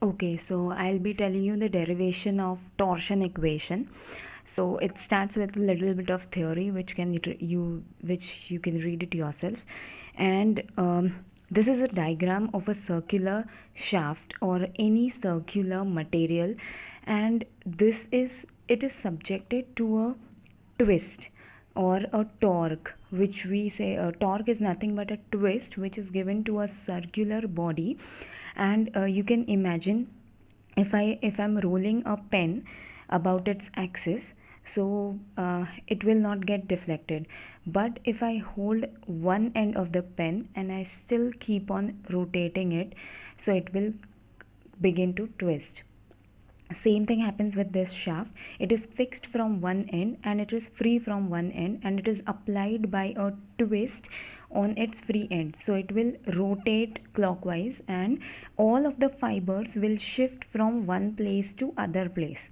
Okay, so I'll be telling you the derivation of torsion equation. So it starts with a little bit of theory, which you can read it yourself, and this is a diagram of a circular shaft or any circular material, and it is subjected to a twist or a torque, which we say a torque is nothing but a twist which is given to a circular body. And you can imagine, if I'm rolling a pen about its axis, so it will not get deflected. But if I hold one end of the pen and I still keep on rotating it, so it will begin to twist. Same thing happens with this shaft. It is fixed from one end and it is free from one end, and it is applied by a twist on its free end, so it will rotate clockwise and all of the fibers will shift from one place to other place.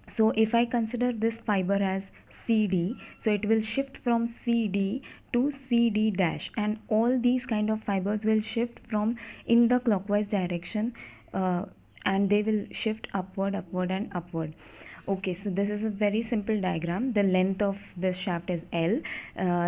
So if I consider this fiber as CD, so it will shift from CD to CD dash, and all these kind of fibers will shift from in the clockwise direction, and they will shift upward, upward and upward. Okay, so this is a very simple diagram. The length of this shaft is L.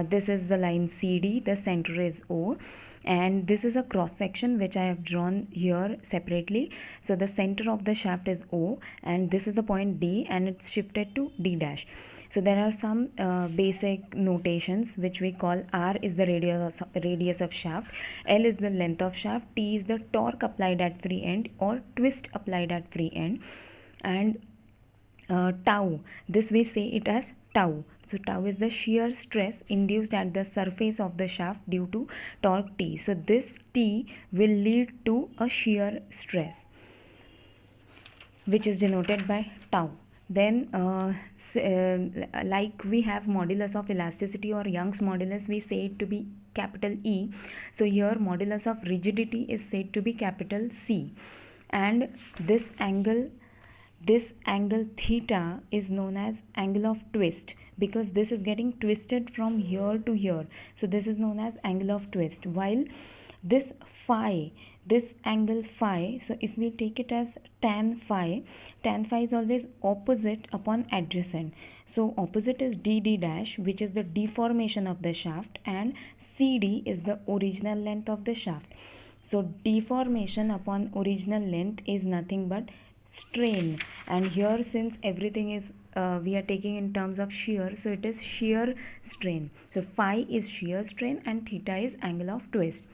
This is the line CD, the center is O, and this is a cross section which I have drawn here separately. So the center of the shaft is O, and this is the point D, and it's shifted to D dash. So there are some basic notations which we call: R is the radius of shaft, L is the length of shaft, T is the torque applied at free end or twist applied at free end, and tau, this we say it as tau. So tau is the shear stress induced at the surface of the shaft due to torque T. So this T will lead to a shear stress, which is denoted by tau. Then like we have modulus of elasticity or Young's modulus, we say it to be capital E. So here modulus of rigidity is said to be capital C, and this angle theta is known as angle of twist, because this is getting twisted from here to here, so this is known as angle of twist. While this angle phi, so if we take it as tan phi is always opposite upon adjacent. So opposite is dd dash, which is the deformation of the shaft, and cd is the original length of the shaft. So deformation upon original length is nothing but strain, and here since everything is we are taking in terms of shear, so it is shear strain. So phi is shear strain and theta is angle of twist.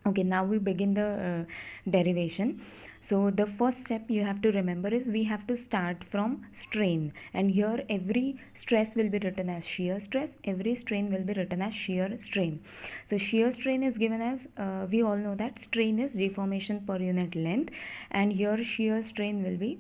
Okay, now we begin the derivation. So the first step you have to remember is we have to start from strain, and here every stress will be written as shear stress, every strain will be written as shear strain. So shear strain is given as we all know that strain is deformation per unit length, and here shear strain will be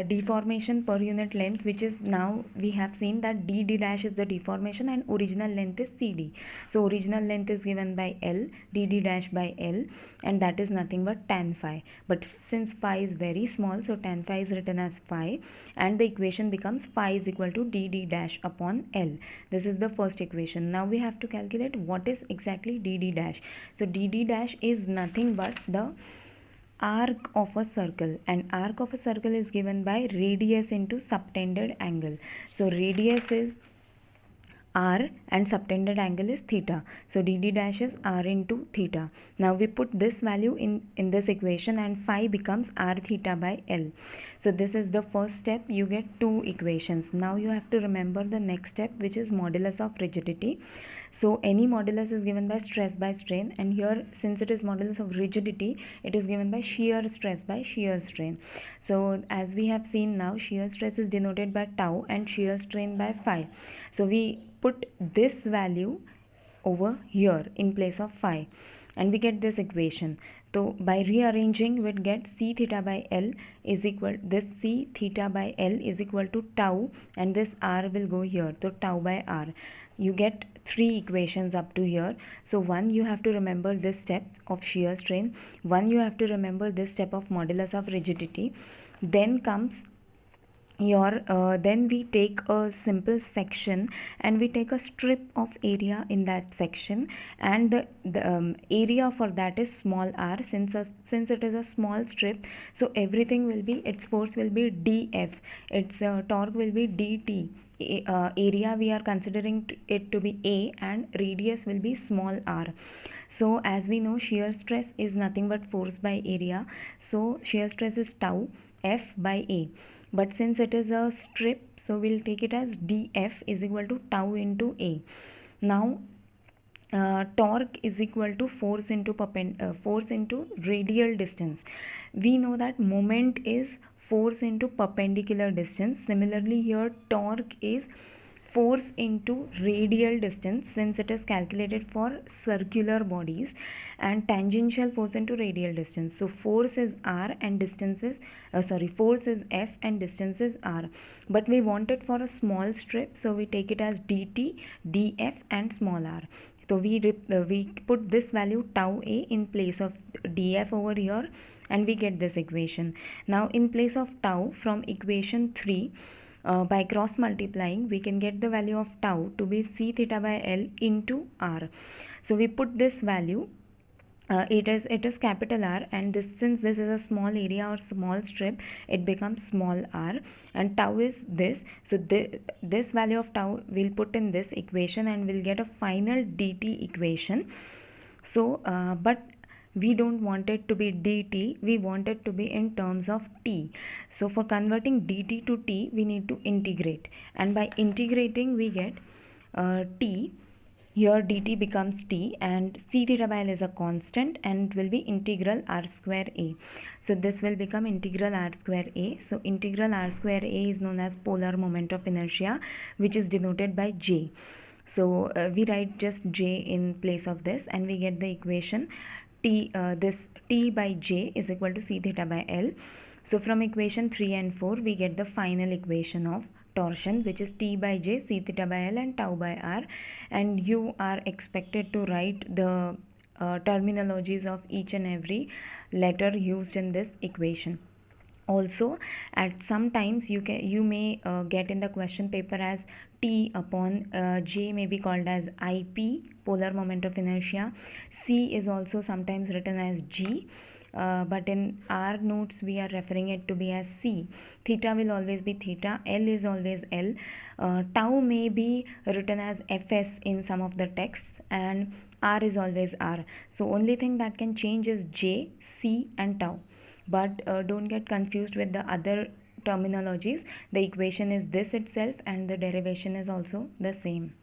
deformation per unit length, which is, now we have seen that dd dash is the deformation and original length is cd. So original length is given by L, dd dash by L, and that is nothing but tan phi. But since phi is very small, so tan phi is written as phi, and the equation becomes phi is equal to dd dash upon L. This is the first equation. Now we have to calculate what is exactly dd dash. So dd dash is nothing but the arc of a circle, and arc of a circle is given by radius into subtended angle. So radius is r and subtended angle is theta, so dd dash is r into theta. Now we put this value in this equation, and phi becomes r theta by L. So this is the first step. You get two equations. Now you have to remember the next step, which is modulus of rigidity. So any modulus is given by stress by strain, and here since it is modulus of rigidity, it is given by shear stress by shear strain. So as we have seen now, shear stress is denoted by tau and shear strain by phi. So we put this value over here in place of phi, and we get this equation. So by rearranging, we get c theta by L is equal, this c theta by L is equal to tau, and this r will go here, so tau by r. You get three equations up to here. So one, you have to remember this step of shear strain, one you have to remember this step of modulus of rigidity, then comes then we take a simple section and we take a strip of area in that section, and the area for that is small r, since it is a small strip, so everything will be, its force will be df, its torque will be dt. Area we are considering it to be a, and radius will be small r. So as we know, shear stress is nothing but force by area, so shear stress is tau f by a. But since it is a strip, so we'll take it as df is equal to tau into a. Now torque is equal to force into radial distance. We know that moment is force into perpendicular distance. Similarly here, torque is force into radial distance, since it is calculated for circular bodies, and tangential force into radial distance. So force is r and distance is force is f and distance is r, but we want it for a small strip, so we take it as dt, df and small r. So we put this value tau a in place of df over here, and we get this equation. Now in place of tau, from equation 3, by cross multiplying, we can get the value of tau to be c theta by l into r. So we put this value, it is capital R, and this, since this is a small area or small strip, it becomes small r, and tau is this. So this value of tau we'll put in this equation, and we'll get a final dt equation. So but we don't want it to be dt, we want it to be in terms of t. So for converting dt to t, we need to integrate, and by integrating we get t. Here dt becomes t, and c theta by l is a constant, and it will be integral r square a. So this will become integral r square a. So integral r square a is known as polar moment of inertia, which is denoted by j. So we write just j in place of this, and we get the equation this t by j is equal to c theta by l. So from equation 3 and 4, we get the final equation of torsion, which is t by j, c theta by l and tau by r, and you are expected to write the terminologies of each and every letter used in this equation. Also, at some times you may get in the question paper as t upon j may be called as ip, polar moment of inertia. C is also sometimes written as g, but in our notes we are referring it to be as c. Theta will always be theta, l is always l. Tau may be written as fs in some of the texts, and r is always r. So only thing that can change is j, c and tau. But don't get confused with the other terminologies. The equation is this itself, and the derivation is also the same.